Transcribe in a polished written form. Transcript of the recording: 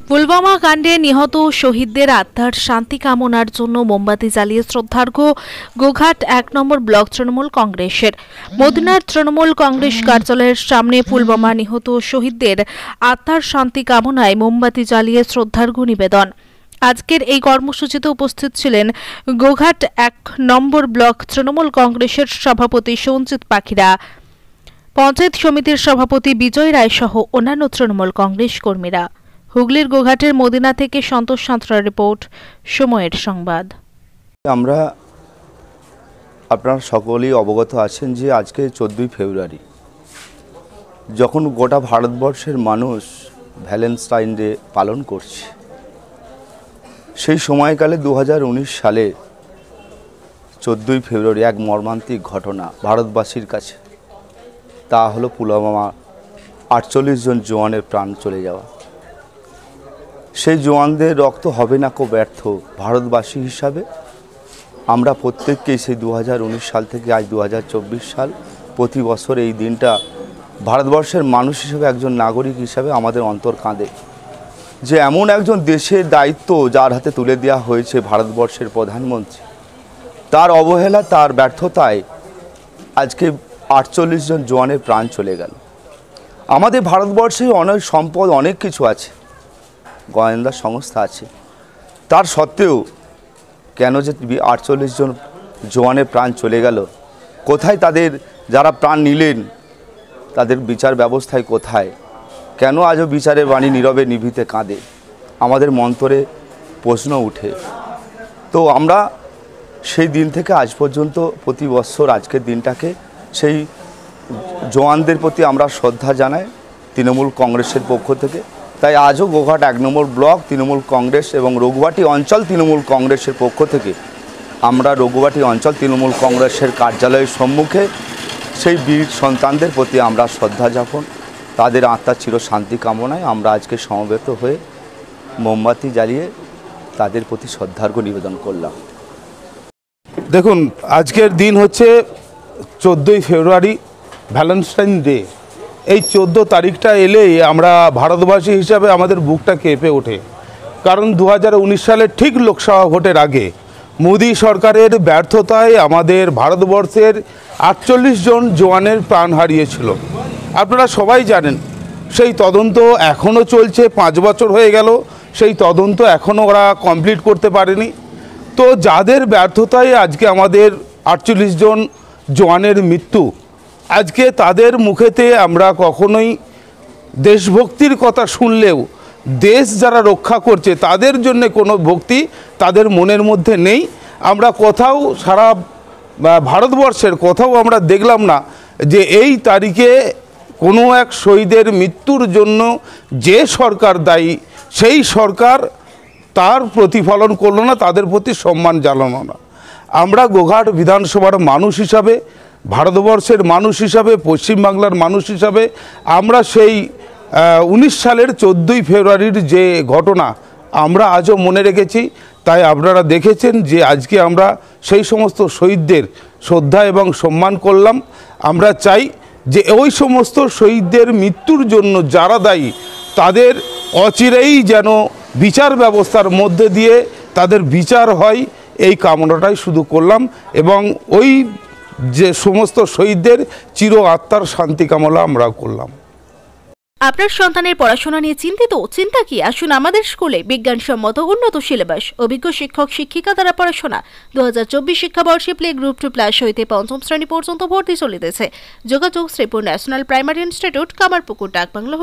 পুলওয়ামা কাণ্ডে নিহত শহীদদের আত্মার শান্তি কামনার জন্য মোমবাতি জ্বালিয়ে শ্রদ্ধার্ঘ্য গোঘাট ১ নম্বর ব্লক তৃণমূল কংগ্রেসের। মদিনার তৃণমূল কংগ্রেস কার্যালয়ের সামনে পুলওয়ামা নিহত শহীদদের আত্মার শান্তি কামনায় মোমবাতি জ্বালিয়ে শ্রদ্ধার্ঘ্য নিবেদন। আজকের এই কর্মসূচিতে উপস্থিত ছিলেন গোঘাট ১ নম্বর ব্লক তৃণমূল কংগ্রেসের সভাপতি সঞ্জিত পাখিরা, পঞ্চায়েত সমিতির সভাপতি বিজয় রায় সহ অন্যান্য তৃণমূল কংগ্রেস কর্মীরা। হুগলির গোঘাটের মদিনা থেকে সন্তোষ সাঁতরার রিপোর্ট, সময়ের সংবাদ। আমরা আপনারা সকলেই অবগত আছেন যে আজকে 14ই ফেব্রুয়ারি, যখন গোটা ভারতবর্ষের মানুষ ভ্যালেন্টাইন ডে পালন করছে, সেই সময়কালে 2019 সালে 14ই ফেব্রুয়ারি এক মর্মান্তিক ঘটনা ভারতবাসীর কাছে, তা হলো পুলওয়ামা 48 জন জওয়ানের প্রাণ চলে যাওয়া। সেই জওয়ানদের রক্ত হবে না কো ব্যর্থ। ভারতবাসী হিসাবে আমরা প্রত্যেককেই সেই 2019 সাল থেকে আজ 2024 সাল প্রতি বছর এই দিনটা ভারতবর্ষের মানুষ হিসেবে, একজন নাগরিক হিসাবে আমাদের অন্তর কাঁদে যে এমন একজন দেশের দায়িত্ব যার হাতে তুলে দেওয়া হয়েছে ভারতবর্ষের প্রধানমন্ত্রী, তার অবহেলা, তার ব্যর্থতায় আজকে 48 জন জওয়ানের প্রাণ চলে গেল। আমাদের ভারতবর্ষে অনেক সম্পদ, অনেক কিছু আছে, গোয়েন্দা সংস্থা আছে, তার সত্ত্বেও কেন যে 48 জন জওয়ানের প্রাণ চলে গেল? কোথায় তাদের যারা প্রাণ নিলেন, তাদের বিচার ব্যবস্থায় কোথায়? কেন আজও বিচারের বাণী নীরবে নিভৃতে কাঁদে? আমাদের মন্তরে প্রশ্ন উঠে। তো আমরা সেই দিন থেকে আজ পর্যন্ত প্রতি বছর আজকের দিনটাকে সেই জওয়ানদের প্রতি আমরা শ্রদ্ধা জানাই তৃণমূল কংগ্রেসের পক্ষ থেকে। তাই আজও গোঘাট 1 নম্বর ব্লক তৃণমূল কংগ্রেস এবং রঘুবাটি অঞ্চল তৃণমূল কংগ্রেসের পক্ষ থেকে আমরা রঘুবাটি অঞ্চল তৃণমূল কংগ্রেসের কার্যালয়ের সম্মুখে সেই বীর সন্তানদের প্রতি আমরা শ্রদ্ধা জ্ঞাপন, তাদের আত্মার চির শান্তি কামনায় আমরা আজকে সমবেত হয়ে মোমবাতি জ্বালিয়ে তাদের প্রতি শ্রদ্ধার্ঘ্য নিবেদন করলাম। দেখুন, আজকের দিন হচ্ছে 14ই ফেব্রুয়ারি, ভ্যালেন্টাইন ডে। এই 14 তারিখটা এলেই আমরা ভারতবাসী হিসাবে আমাদের বুকটা কেঁপে ওঠে। কারণ 2019 সালের ঠিক লোকসভা ভোটের আগে মোদী সরকারের ব্যর্থতায় আমাদের ভারতবর্ষের 48 জন জওয়ানের প্রাণ হারিয়েছিল। আপনারা সবাই জানেন, সেই তদন্ত এখনও চলছে। 5 বছর হয়ে গেল, সেই তদন্ত এখনও ওরা কমপ্লিট করতে পারেনি। তো যাদের ব্যর্থতায় আজকে আমাদের 48 জন জওয়ানের মৃত্যু, আজকে তাদের মুখেতে আমরা কখনোই দেশভক্তির কথা শুনলেও দেশ যারা রক্ষা করছে তাদের জন্য কোনো ভক্তি তাদের মনের মধ্যে নেই। আমরা কোথাও, সারা ভারতবর্ষের কোথাও আমরা দেখলাম না যে এই তারিখে কোনো এক শহীদের মৃত্যুর জন্য যে সরকার দায়ী, সেই সরকার তার প্রতিফলন করলো না, তাদের প্রতি সম্মান জানানো না। আমরা গোঘাট বিধানসভার মানুষ হিসাবে, ভারতবর্ষের মানুষ হিসাবে, পশ্চিমবাংলার মানুষ হিসাবে আমরা সেই 19 সালের 14ই ফেব্রুয়ারির যে ঘটনা আমরা আজও মনে রেখেছি। তাই আপনারা দেখেছেন যে আজকে আমরা সেই সমস্ত শহীদদের শ্রদ্ধা এবং সম্মান করলাম। আমরা চাই যে ওই সমস্ত শহীদদের মৃত্যুর জন্য যারা দায়ী, তাদের অচিরেই যেন বিচার ব্যবস্থার মধ্যে দিয়ে তাদের বিচার হয়, এই কামনাটাই শুধু করলাম। এবং ওই যে সমস্ত শহীদদের চির আত্মার শান্তি কামনা আমরা করলাম। আপনার সন্তানের পড়াশোনা নিয়ে চিন্তিত? চিন্তা কি? আসুন আমাদের স্কুলে। বিজ্ঞানসম্মত উন্নত সিলেবাস, অভিজ্ঞ শিক্ষক শিক্ষিকা দ্বারা পড়াশোনা। 2024 শিক্ষাবর্ষে প্লে গ্রুপ 2+ হইতে 5ম শ্রেণী পর্যন্ত ভর্তি চলিতেছে। যোগাযোগ Sripur national primary institute, Kamarpukur, ডাকবাংলো।